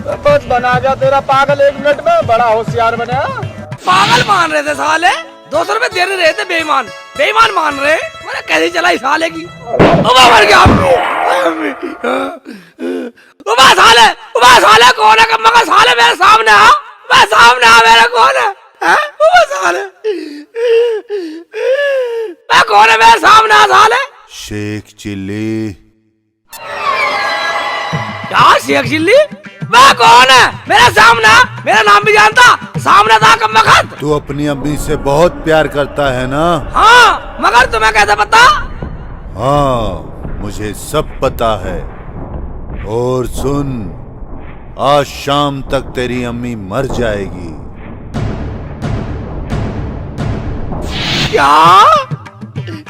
बस बना गया तेरा पागल 1 मिनट में, बड़ा होशियार बने। पागल मान रहे थे साले, 200 रुपए दे रहे थे, बेईमान बेईमान मान रहे। मैंने कैसी चलाई साले की। उबा मर गया उबा साले कौन है मगर साले मेरे सामने आ, मैं सामने आ, मेरे कौन है उबा साले, मैं कौन है मेरे सामने आ साले। शेख चिल्ली। क्या शेख चिल्ली? मैं कौन है मेरे सामने आ, मेरा नाम भी जानता, सामने था कब वक्त। तू अपनी अम्मी से बहुत प्यार करता है ना? हाँ, मगर तुम्हें कैसे पता? हाँ मुझे सब पता है। और सुन, आज शाम तक तेरी अम्मी मर जाएगी। क्या?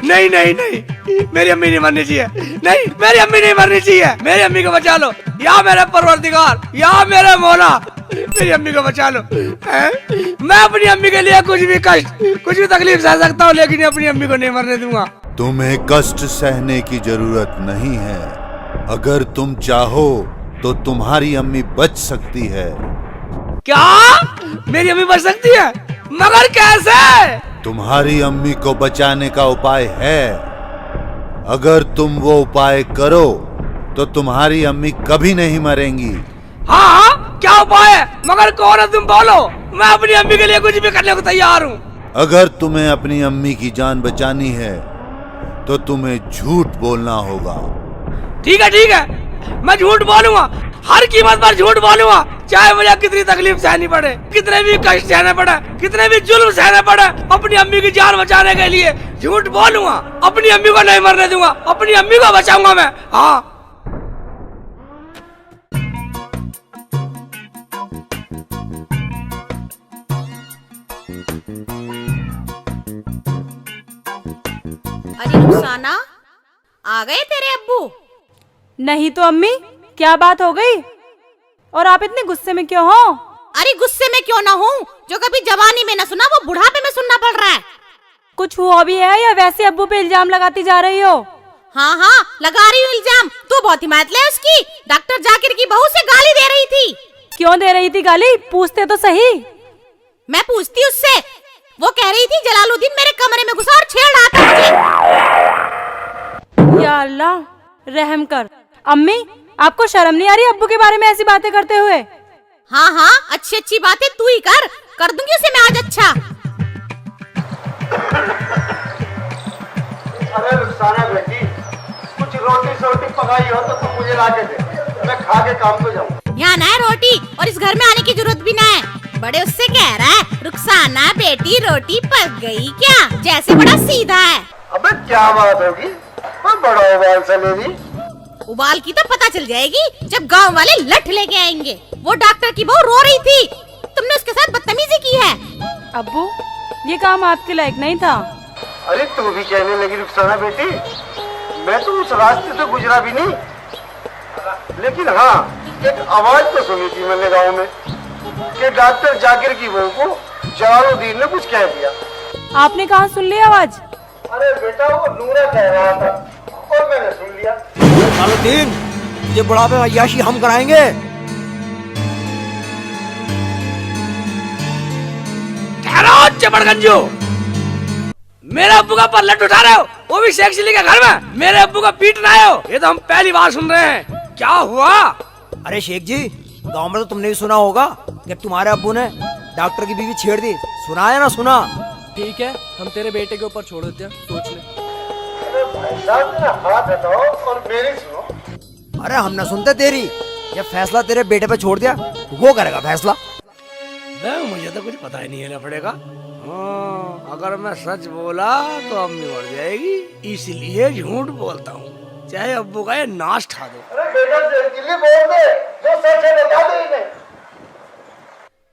नहीं नहीं नहीं, मेरी अम्मी नहीं मरनी चाहिए, नहीं मेरी अम्मी नहीं मरनी चाहिए। मेरी अम्मी को बचा लो या मेरे परवरदिगार या मेरे मौला, मेरी अम्मी को बचा लो। मैं अपनी अम्मी के लिए कुछ भी कष्ट, कुछ भी तकलीफ सह सकता हूँ, लेकिन अपनी अम्मी को नहीं मरने दूंगा। तुम्हें कष्ट सहने की जरूरत नहीं है। अगर तुम चाहो तो तुम्हारी अम्मी बच सकती है। क्या? मेरी अम्मी बच सकती है? मगर कैसे? तुम्हारी अम्मी को बचाने का उपाय है। अगर तुम वो उपाय करो तो तुम्हारी अम्मी कभी नहीं मरेंगी। हाँ हाँ, क्या उपाय है? मगर कौन है तुम बोलो, मैं अपनी अम्मी के लिए कुछ भी करने को तैयार हूँ। अगर तुम्हें अपनी अम्मी की जान बचानी है तो तुम्हें झूठ बोलना होगा। ठीक है, मैं झूठ बोलूंगा, हर कीमत पर झूठ बोलूंगा, चाहे मुझे कितनी तकलीफ सहनी पड़े, कितने भी कष्ट सहने पड़े, कितने भी जुल्म सहने पड़े, अपनी अम्मी की जान बचाने के लिए झूठ बोलूंगा। अपनी अम्मी को नहीं मरने दूंगा, अपनी अम्मी को बचाऊंगा मैं। हाँ अरे रुखसाना, आ गए तेरे अब्बू? नहीं तो अम्मी, क्या बात हो गई और आप इतने गुस्से में क्यों हो? अरे गुस्से में क्यों ना हूँ, जो कभी जवानी में न सुना वो बुढ़ापे में सुनना पड़ रहा है। कुछ हुआ भी है या वैसे अब्बू पे इल्जाम लगाती जा रही हो? हाँ हाँ, लगा रही हूँ इल्जाम। तू बहुत हिम्मत ले उसकी। डॉक्टर जाकिर की बहू से गाली दे रही थी। क्यों दे रही थी गाली? पूछते तो सही। मैं पूछती उससे, वो कह रही थी जलालुद्दीन मेरे कमरे में घुसा और छेड़ रहा था मुझे। या अल्लाह, रहम कर। अम्मी, आपको शर्म नहीं आ रही अब्बू के बारे में ऐसी बातें करते हुए? हाँ हाँ, अच्छी अच्छी बातें तू ही कर दूंगी उसे मैं आज। अच्छा अरे रुखसाना बेटी, कुछ रोटी सोटी पकाई हो तो तुम मुझे ला के दे, मैं खा के काम को जाऊँ। यहाँ ना है रोटी, और इस घर में आने की जरूरत भी ना है। बड़े उससे कह रहा है, रुखसाना बेटी रोटी पक गई क्या, जैसे बड़ा सीधा है। अबे क्या बात होगी, मैं बड़ा उबाल से लेगी। उबाल की तो पता चल जाएगी जब गांव वाले लठ लेके आएंगे। वो डॉक्टर की बहू रो रही थी, तुमने उसके साथ बदतमीजी की है। अब्बू, ये काम आपके लायक नहीं था। अरे तू भी कहने लगी रुखसाना बेटी, मैं तो उस रास्ते से गुजरा भी नहीं, लेकिन हाँ एक आवाज तो सुनी थी मैंने गाँव में कि डॉक्टर जाकिर की बहू को जलालुद्दीन ने कुछ कह दिया। आपने कहाँ सुन ली आवाज? अरे बेटा वो नूरा कह रहा था और मैंने सुन लिया। जलालुद्दीन, ये बुढ़ापे में अय्याशी हम कराएंगे। ठहरो चपड़गंजो, मेरे अब्बू का पल्लट उठा रहे हो, वो भी शेख चिल्ली के घर में। मेरे अब्बू का पीट ना हो, ये तो हम पहली बार सुन रहे हैं। क्या हुआ? अरे शेख जी, गांव में तो तुमने भी सुना होगा जब तुम्हारे अब्बू ने डॉक्टर की बीवी छेड़ दी। सुना है ना? सुना? ठीक है, हम तेरे बेटे के ऊपर छोड़ देते हैं, सोच ले। अरे भाई साहब मेरा हाथ हटाओ और मेरी सुनो। अरे हम ना सुनते तेरी। जब फैसला तेरे बेटे पे छोड़ दिया, वो करेगा फैसला। मुझे तो कुछ पता ही नहीं है लफड़े का। अगर मैं सच बोला तो अम्मी मर जाएगी, इसलिए झूठ बोलता हूँ, चाहे अब्बू का ये नाश ठा दो। अरे बेटा जल्दी बोल दे, जो सच है बता दे इन्हें।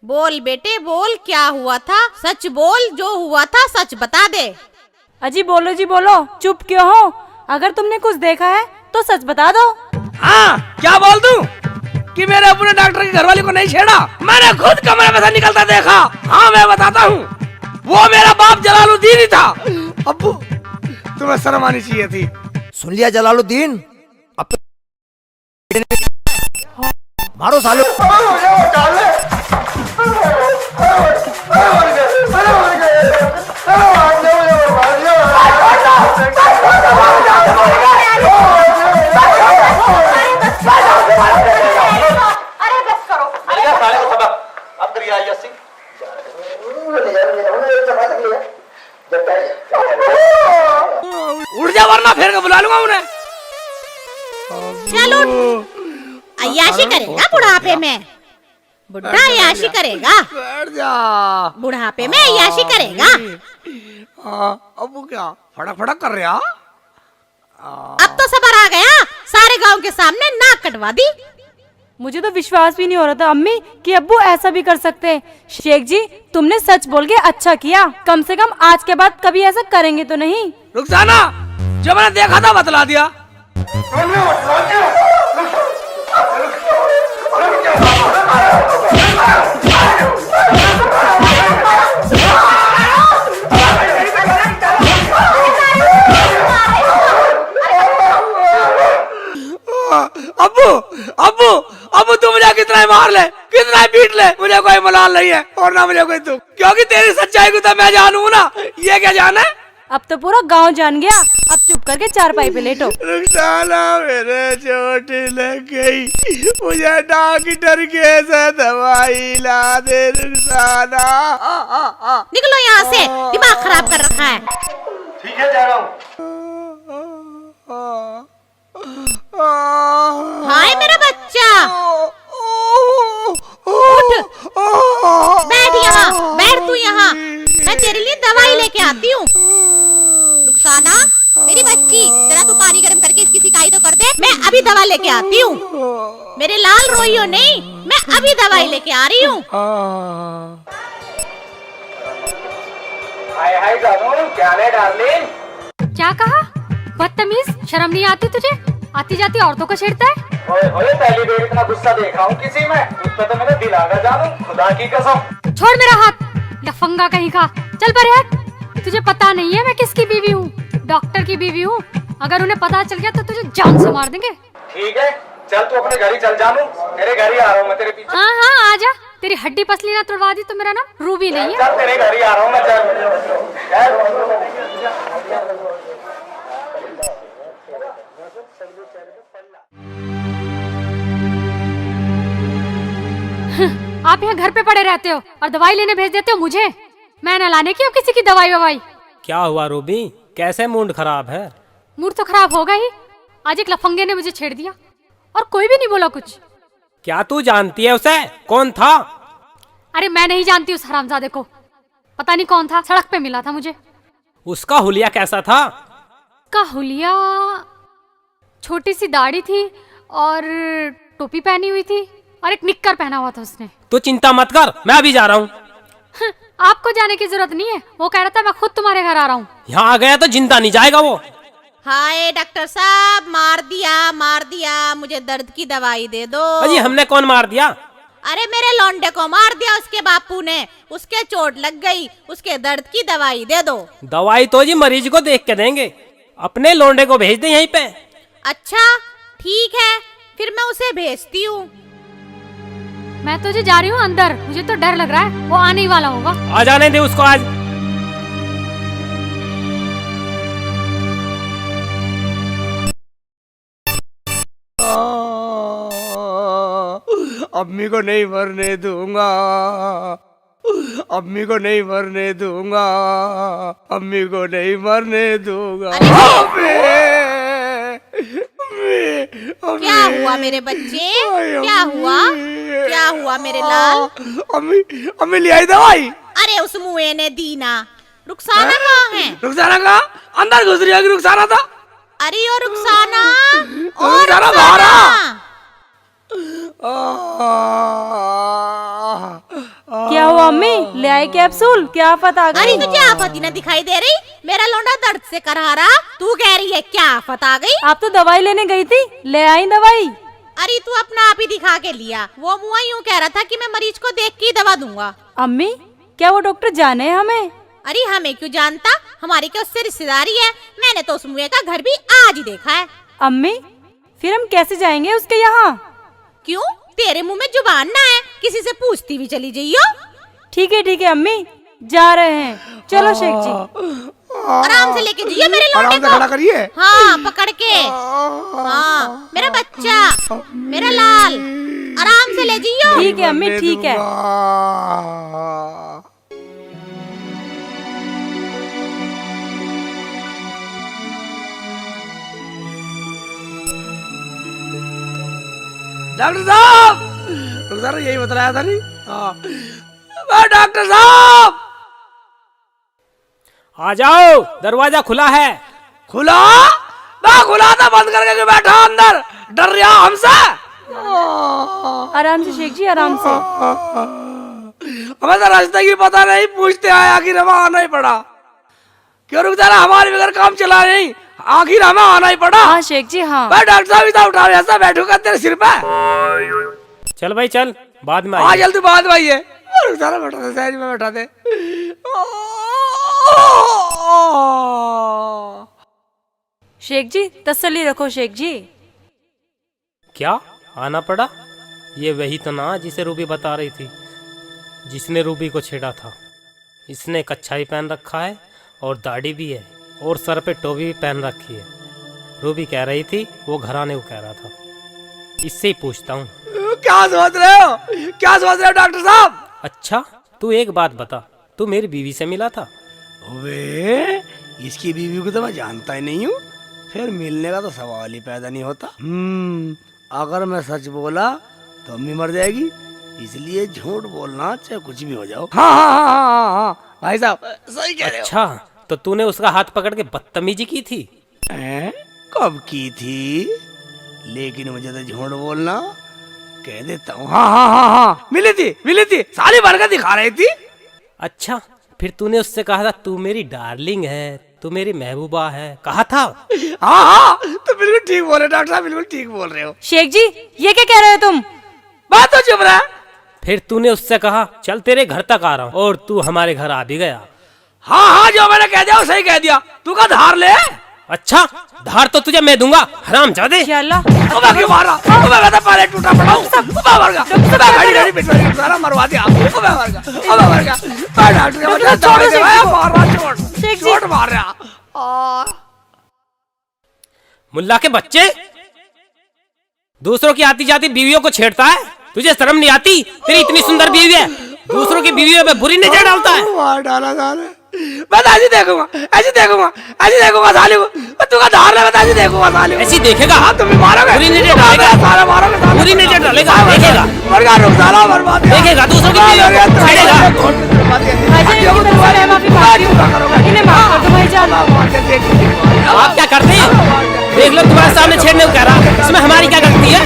बोल बेटे बोल, क्या हुआ था सच बोल, जो हुआ था सच बता दे। अजी बोलो जी बोलो, चुप क्यों हो? अगर तुमने कुछ देखा है तो सच बता दो। हाँ, क्या बोल दूं कि मेरे अब्बू ने डॉक्टर की घरवाली को नहीं छेड़ा, मैंने खुद कमरे में से निकलता देखा। हाँ मैं बताता हूँ, वो मेरा बाप जलालुद्दीन ही था। अब्बू, तुम्हें शर्म आनी चाहिए थी। सुन लिया जलालुद्दीन? अब मारो सालो। उड़ जा वरना फिर के बुला लूंगा उन्हें। चलो अय्याशी करेगा बुढ़ापे में, बुढ़ा अय्याशी करेगा, बैठ जा। बुढ़ापे में अय्याशी करेगा। अब वो क्या फड़क फड़क कर रहा? अब तो सबर आ गया, सारे गांव के सामने नाक कटवा दी। मुझे तो विश्वास भी नहीं हो रहा था अम्मी कि अब्बू ऐसा भी कर सकते हैं। शेख जी तुमने सच बोल के अच्छा किया, कम से कम आज के बाद कभी ऐसा करेंगे तो नहीं। रुखसाना जब मैंने देखा था बतला दिया। अब्बू अब्बू अब्बू तू मुझे कितना ही मार ले, कितना ही पीट ले, मुझे कोई मलाल नहीं है और ना मुझे कोई दुख, क्योंकि तेरी सच्चाई को तो मैं जानू ना। ये क्या जाना है? अब तो पूरा गांव जान गया। अब चुप करके चारपाई पे लेटो। रुखसाना मेरे चोट लग गई, मुझे डॉक्टर के से दवाई ला दे रुखसाना। निकलो यहाँ से, दिमाग खराब कर रखा है। ठीक है जा रहा हूँ। हाय मेरा बच्चा, उठ, बैठ यहाँ, बैठ तू यहाँ, मैं तेरे लिए दवाई लेके आती हूँ। रुखसाना मेरी बच्ची, जरा तू पानी गर्म करके इसकी सिकाई तो कर दे, मैं अभी दवा लेके आती हूँ। मेरे लाल रोइयो नहीं, मैं अभी दवाई लेके आ रही हूँ। हाय हाय जानू, क्या है डार्लिंग? क्या कहा? बदतमीज, शर्म नहीं आती तुझे? आती जाती औरतों को छेड़ता है। ओए ओए, पहली बार इतना गुस्सा देखा हूँ किसी में, उस पे तो मेरा दिल आ गया जानू, खुदा की कसम। छोड़ मेरा हाथ, लफंगा कहीं का, चल परे हट। तुझे पता नहीं है मैं किसकी बीवी हूँ? डॉक्टर की बीवी हूँ। अगर उन्हें पता चल गया तो तुझे जान से मार देंगे। ठीक है चल तू अपने घर ही चल जानू, तेरे घर ही आ रहा हूँ मैं तेरे पीछे। हाँ हाँ आजा, तेरी हड्डी पसली ना तोड़वा दी तो मेरा नाम रूबी नहीं है। चल तेरे घर ही आ रहा हूँ मैं, चल। आप यहाँ घर पे पड़े रहते हो और दवाई लेने भेज देते हो मुझे। मैं न लाने की हूँ किसी की दवाई ववाई। क्या हुआ रूबी, कैसे मूड खराब है? मूड तो खराब होगा ही, आज एक लफंगे ने मुझे छेड़ दिया और कोई भी नहीं बोला कुछ। क्या तू जानती है उसे? कौन था? अरे मैं नहीं जानती उस हरामजादे को, पता नहीं कौन था, सड़क पे मिला था मुझे। उसका हुलिया कैसा था? का हुलिया छोटी सी दाढ़ी थी और टोपी पहनी हुई थी और एक निक्कर पहना हुआ था उसने। तू चिंता मत कर, मैं अभी जा रहा हूँ। आपको जाने की जरूरत नहीं है, वो कह रहा था मैं खुद तुम्हारे घर आ रहा हूँ। यहाँ आ गया तो जिंदा नहीं जाएगा वो। हाय डॉक्टर साहब, मार दिया, मुझे दर्द की दवाई दे दो। अजी हमने कौन मार दिया? अरे मेरे लौंडे को मार दिया उसके बापू ने, उसके चोट लग गई, उसके दर्द की दवाई दे दो। दवाई तो जी मरीज को देख के देंगे, अपने लौंडे को भेज दे यहीं पे। अच्छा ठीक है, फिर मैं उसे भेजती हूँ। मैं तो जी जा रही हूँ अंदर, मुझे तो डर लग रहा है, वो आने ही वाला होगा। आ जाने दे उसको आज। अम्मी को नहीं मरने दूंगा, अम्मी को नहीं मरने दूंगा, अम्मी को नहीं मरने दूंगा। क्या हुआ मेरे बच्चे, क्या हुआ, क्या हुआ मेरे लाल? अम्मी ले आई दवाई। अरे उस मुए ने दी ना। रुखसाना कहाँ है? रुखसाना कहाँ? अंदर घुस रही है। रुखसाना था। अरे ओ रुखसाना, ओ रुखसाना बाहर आ। क्या हुआ अम्मी, ले आए कैप्सूल? क्या आफत आ अरे गई? तुझे आफत ही ना दिखाई दे रही? मेरा लौंडा दर्द से करहा रहा, तू कह रही है क्या आफत आ गई? आप तो दवाई लेने गई थी, ले आई दवाई। अरे तू अपना आप ही दिखा के लिया, वो मुआ यूँ कह रहा था कि मैं मरीज को देख के ही दवा दूंगा। अम्मी क्या वो डॉक्टर जाने हमें? अरे हमें क्यों जानता, हमारी क्या उससे रिश्तेदारी है? मैंने तो उस मुए का घर भी आज ही देखा है। अम्मी फिर हम कैसे जाएंगे उसके यहाँ? क्यों, तेरे मेरे मुंह में जुबान ना है, किसी से पूछती भी चली जाइयो। ठीक है अम्मी, जा रहे हैं। चलो शेख जी। आराम से लेके जाइए मेरे लौंडे आराम से को। खड़ा करिए। हाँ, पकड़ के। हाँ, मेरा बच्चा, मेरा लाल, आराम से ले जाइयो। ठीक है अम्मी, ठीक है। डॉक्टर साहब यही बताया था नहीं? हाँ डॉक्टर साहब, आ जाओ, दरवाजा खुला है। खुला? मैं खुला था, बंद करके क्यों बैठा अंदर? डर रहा हमसे? आराम से शेख जी, आराम से। हमें तो रास्ते की पता नहीं, पूछते आए, आखिर हमें आना ही पड़ा। क्यों रुक जाना, हमारे बगैर काम चला नहीं, आखिर हमें आना ही पड़ा। हाँ शेख जी, हाँ। मैं डॉक्टर साहब इतना उठा ऐसा बैठूंगा तेरे सिर पे? चल भाई चल, बाद में हाँ आइए। जल्दी बाद में आइए। सारा बैठा दे, साइड में बैठा दे। शेख जी तसल्ली रखो शेख जी। क्या आना पड़ा? ये वही तो ना जिसे रूबी बता रही थी, जिसने रूबी को छेड़ा था। इसने कच्छा भी पहन रखा है और दाढ़ी भी है और सर पे टोपी भी पहन रखी है। रूबी कह रही थी वो घर आने को कह रहा था। इससे ही पूछता हूँ। क्या सोच रहे हो, क्या सोच रहे हो डॉक्टर साहब? अच्छा तू एक बात बता, तू मेरी बीवी से मिला था? वे इसकी बीवी को तो मैं जानता ही नहीं हूँ, फिर मिलने का तो सवाल ही पैदा नहीं होता। अगर मैं सच बोला तो अम्मी मर जाएगी, इसलिए झूठ बोलना चाहे कुछ भी हो जाओ। हाँ भाई साहब सही कह रहे हो। अच्छा तो तूने उसका हाथ पकड़ के बदतमीजी की थी? कब की थी? लेकिन मुझे तो झूठ बोलना कह देता हूँ। हाँ मिली थी, साली भर के दिखा रही थी। अच्छा फिर तूने उससे कहा था तू मेरी डार्लिंग है, तू मेरी महबूबा है, कहा था? हाँ तो बिल्कुल ठीक बोल रहे डॉक्टर साहब, बिल्कुल ठीक बोल रहे हो। शेख जी ये क्या कह रहे हो तुम? बात तो चुप रहा। फिर तूने उससे कहा चल तेरे घर तक आ रहा हूँ, और तू हमारे घर आ भी गया। हाँ जो मैंने कह दिया वो सही कह दिया। तू का धार ले। अच्छा धार तो तुझे मैं दूंगा, हरामजादे। या अल्लाह, क्यों मारा? मैं पहले टूटा पड़ा हूँ, गाड़ी पिटवाई सारा मरवा दिया। चोट मार रहा। मुल्ला के बच्चे, दूसरों की आती जाती बीवियों को छेड़ता है, तुझे शर्म नहीं आती? तेरी इतनी सुंदर बीवी है, दूसरों की बीवियों पे बुरी नजर डालता है। मार डाला साले। मैं तो ऐसे देखूंगा साले को। तू का धार ले, मैं तो ऐसे देखूंगा साले को। ऐसी देखेगा? हाँ तुम भी मारोगे, बुरी नजर डालेगा, सारा मारोगे, साले बुरी नजर डालेगा, देखेगा, मर गया, रुक साला बर्बाद किया। देखेगा दूसरों की बीवियों को छेड़ेगा। भाईजान इनकी तरफ से मैं माफी मांगती हूँ, इन्हें माफ कर दो भाईजान। आप क्या करते हैं? देख लो तुम्हारे सामने छेड़ने को कह रहा, इसमें हमारी क्या गलती है?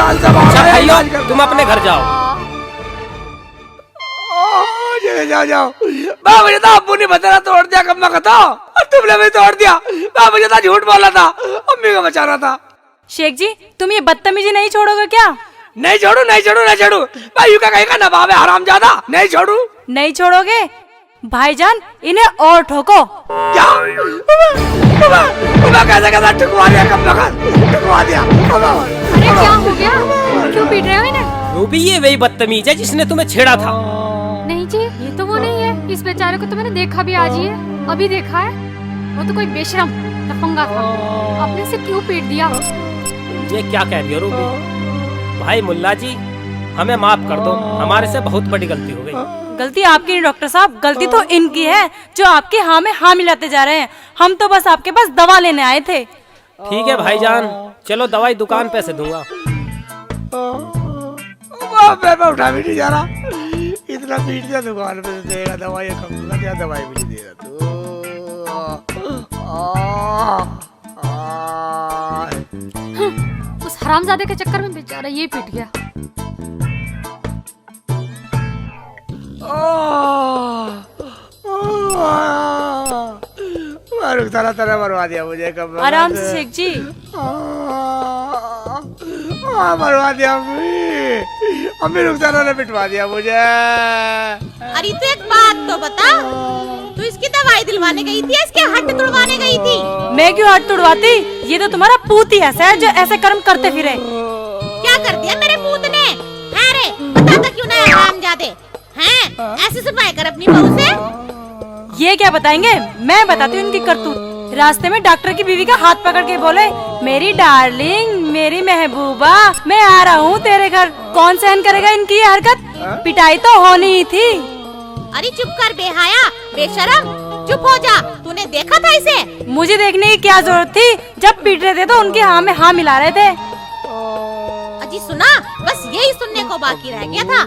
अच्छा भाइयों तुम अपने घर जाओ। जाओ मुझे तो अब्बू ने बताया तोड़ दिया कम्मा का, तो तुमने भी तोड़ दिया। मुझे तो झूठ बोला था, अम्मी को बचाना था। शेख जी तुम ये बदतमीजी नहीं छोड़ोगे क्या? नहीं छोड़ू भाई का कहीं का नवाब है हरामजादा, नहीं छोड़ू। नहीं छोड़ोगे? भाईजान इन्हें और ठोको। क्या कैसे ठुकवा दिया, कम्मा का ठुकवा दिया। अरे क्या हो गया, क्यों पीट रहे हो इन्हें? रूबी ये वही बदतमीज है जिसने तुम्हें छेड़ा था। नहीं जी ये तो वो नहीं है, इस बेचारे को तो मैंने देखा भी आज ही है, अभी देखा है। वो तो कोई बेशरम लफंगा था, आपने इसे क्यों पीट दिया? ये क्या कह रही हो रूबी? भाई मुल्ला जी हमें माफ कर दो, हमारे से बहुत बड़ी गलती हो गई। गलती आपकी नहीं डॉक्टर साहब, गलती तो इनकी है जो आपके हाँ में हाँ मिलाते जा रहे हैं। हम तो बस आपके पास दवा लेने आए थे। ठीक है भाईजान, चलो दवाई दुकान पे से दूंगा। मैं उठा भी नहीं जा रहा, इतना पीट दिया दुकान पे देगा दवाई, कम का क्या दवाई भी नहीं देगा तू। उस हरामजादे के चक्कर में बेचारा ये पीट गया। तरह मरवा दिया मुझे, कब आराम से शेख जी। मरवा दिया अम्मी रुखसाना ने पिटवा दिया मुझे। अरे तो एक बात तो बता, तू इसकी दवाई दिलवाने गई थी, इसके हड्ड तुड़वाने गई थी? मैं क्यों हड्ड तुड़वाती? ये तो तुम्हारा पूत ही ऐसा है जो ऐसे कर्म करते फिरे। क्या कर दिया मेरे पूत ने? बताता क्यों ना है हरामजादे? हैं? ऐसे सफाई कर अपनी बहू से? ये क्या बताएंगे, मैं बताती हूँ इनकी करतूत। रास्ते में डॉक्टर की बीवी का हाथ पकड़ के बोले, मेरी डार्लिंग, मेरी महबूबा, मैं आ रहा हूँ तेरे घर। कौन सहन करेगा इनकी ये हरकत? पिटाई तो होनी ही थी। अरे चुप कर बेहाया, बेशरम, चुप हो जा। तूने देखा था इसे? मुझे देखने की क्या जरूरत थी? जब पीट रहे थे तो उनके हाँ में हाँ मिला रहे थे। अजी सुना, बस यही सुनने को बाकी रह गया था।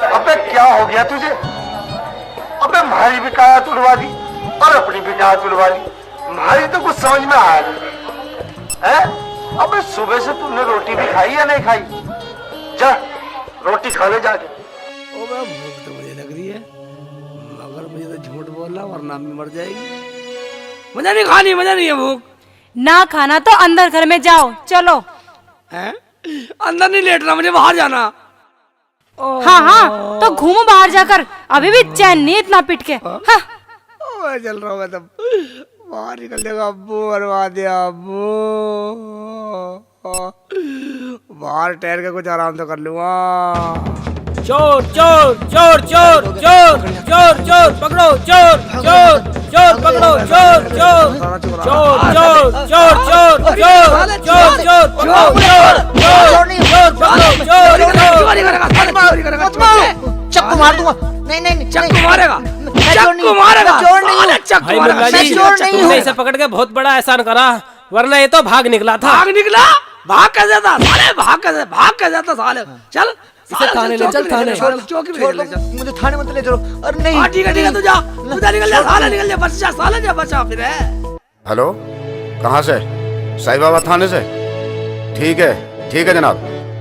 अबे क्या हो गया तुझे? अबे हमारी भी काया तुड़वा दी और अपनी भी काया तुड़वा ली। हमारी तो कुछ समझ में आया नहीं है। अबे सुबह से तुमने रोटी भी खाई या नहीं खाई? जा रोटी खा ले जाके। ओबे भूख तो मुझे लग रही है, मगर मुझे तो झूठ बोलना वरना अम्मी मर जाएगी। मजा नहीं खानी, मजा नहीं है भूख। ना खाना तो अंदर घर में जाओ, चलो। हैं? अंदर नहीं लेटना, मुझे बाहर जाना। हाँ हाँ, तो घूमो बाहर जाकर, अभी भी चैन नहीं इतना पिट के। हाँ। मैं चल रहा हूँ, मैं तब बाहर निकल जाएगा। अब्बू मरवा दिया अब्बू। बाहर ठहर के कुछ आराम तो कर लूंगा। चोर चोर चोर चोर चोर चोर चोर पकड़ो, चोर चोर चोर पकड़ो, चोर चोर चोर चोर चोर चोर चोर चोर चोर पकड़ो, चोर चोर चोर पकड़ो, चोर। चक्कू मार दूंगा। नहीं नहीं नहीं, चक्कू मारेगा, चक्कू मारेगा। चोर नहीं हूँ। चक्कू भाई मारेगा। मुल्ला जी, चोर नहीं तुमने हूँ। इसे पकड़ के बहुत बड़ा एहसान करा, वरना ये तो भाग निकला था। भाग निकला? भाग कैसे था साले? भाग कैसे था साले? चल इसे थाने ले चल, थाने चौकी पे ले चल। मुझे थाने मत ले चलो। अरे नहीं। हाँ ठीक है तू जा, तू जा, निकल जा साले, निकल जा, बच जा साले, जा बचा फिर है। हेलो, कहाँ से? साईं बाबा थाने से? ठीक है जनाब,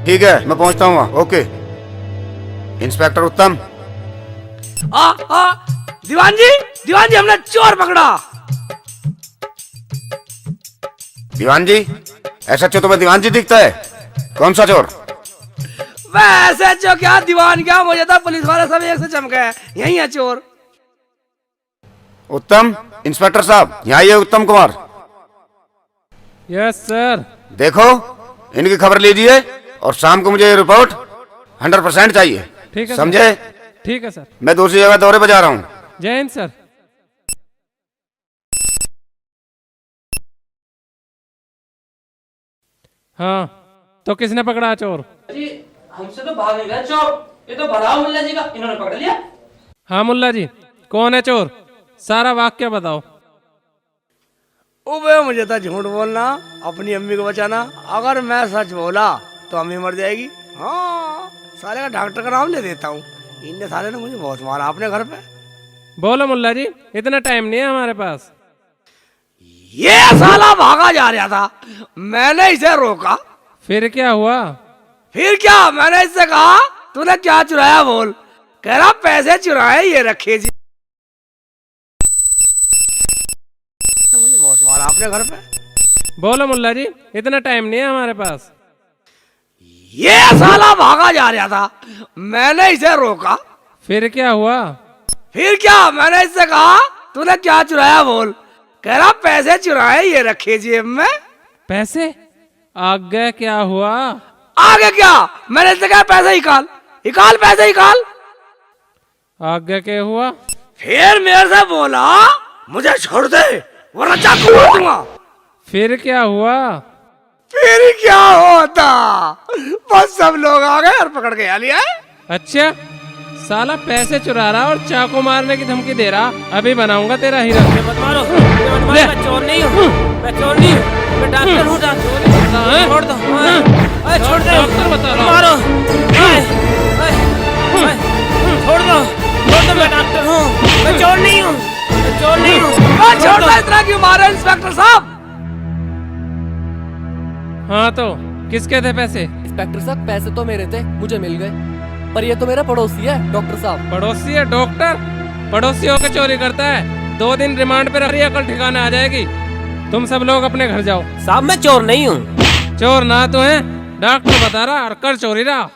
ठीक है, मैं पहुंचता हूँ वहाँ। ओके। इंस्पेक्टर उत्तम। दीवान जी हमने चोर पकड़ा। दीवान जी? ऐसा चो तुम्हें दीवान जी दिखता है? कौन सा चोर? वैसे जो क्या दीवान क्या, मुझे तो पुलिस वाले सब एक से चमके हैं, यही है चोर। उत्तम, इंस्पेक्टर साहब यहाँ आइए। उत्तम कुमार। Yes sir. देखो, इनकी खबर लीजिए और शाम को मुझे ये रिपोर्ट 100% चाहिए। ठीक है समझे? ठीक है सर। मैं दूसरी जगह दौरे पर जा रहा हूँ। जय हिंद सर। हाँ, तो किसने पकड़ा चोर? जी हमसे तो भाग नहीं गया चोर, ये तो भराव मुल्ला जी का, इन्होंने पकड़ लिया। हाँ मुल्ला जी, कौन है चोर? सारा वाक्य बताओ। ओबे मुझे तो झूठ बोलना, अपनी अम्मी को बचाना। अगर मैं सच बोला तो अम्मी मर जाएगी। हाँ, साले का डॉक्टर का नाम ले देता हूँ। इनने साले ने मुझे बहुत मारा अपने घर पे। बोलो मुल्ला जी, इतना टाइम नहीं है हमारे पास। ये साला भागा जा रहा था, मैंने इसे रोका। फिर क्या हुआ? फिर क्या, मैंने इससे कहा तूने क्या चुराया बोल। कह रहा पैसे चुराए, ये रखे जी। मुझे बहुत मारा अपने घर पे। बोलो मुल्ला जी, इतना टाइम नहीं है हमारे पास। ये साला भागा जा रहा था, मैंने इसे रोका। फिर क्या हुआ? फिर क्या, मैंने इससे कहा तूने क्या चुराया बोल। कह रहा पैसे चुराए, ये रखे जेब में। पैसे? आगे क्या हुआ? आगे क्या, मैंने इससे कहा पैसे निकाल पैसे निकाल। आगे क्या हुआ? फिर मेरे से बोला मुझे छोड़ दे वरना चाकू मार दूंगा। फिर क्या हुआ? फिर क्या होता, बस सब लोग आ गए और पकड़ के आ लिया। अच्छा, साला पैसे चुरा रहा और चाकू मारने की धमकी दे रहा। अभी बनाऊंगा तेरा हीरा। मत मारो, मैं चोर नहीं हूँ, मैं चोर नहीं हूँ, मैं डॉक्टर हूँ। छोड़ दो, छोड़ दो, डॉक्टर बता रहा हूँ। मारो, छोड़ दो, मैं डॉक्टर हूँ, मैं चोर नहीं हूँ, मैं चोर नहीं हूँ। छोड़ दो, इतना क्यों मारे इंस्पेक्टर साहब? हाँ तो किसके थे पैसे? इंस्पेक्टर साहब पैसे तो मेरे थे, मुझे मिल गए, पर ये तो मेरा पड़ोसी है डॉक्टर साहब। पड़ोसी है डॉक्टर? पड़ोसी होकर चोरी करता है? 2 दिन रिमांड पे रखिए, अकल ठिकाने आ जाएगी। तुम सब लोग अपने घर जाओ। साहब मैं चोर नहीं हूँ। चोर ना तो है, डॉक्टर बता रहा और कर चोरी रहा।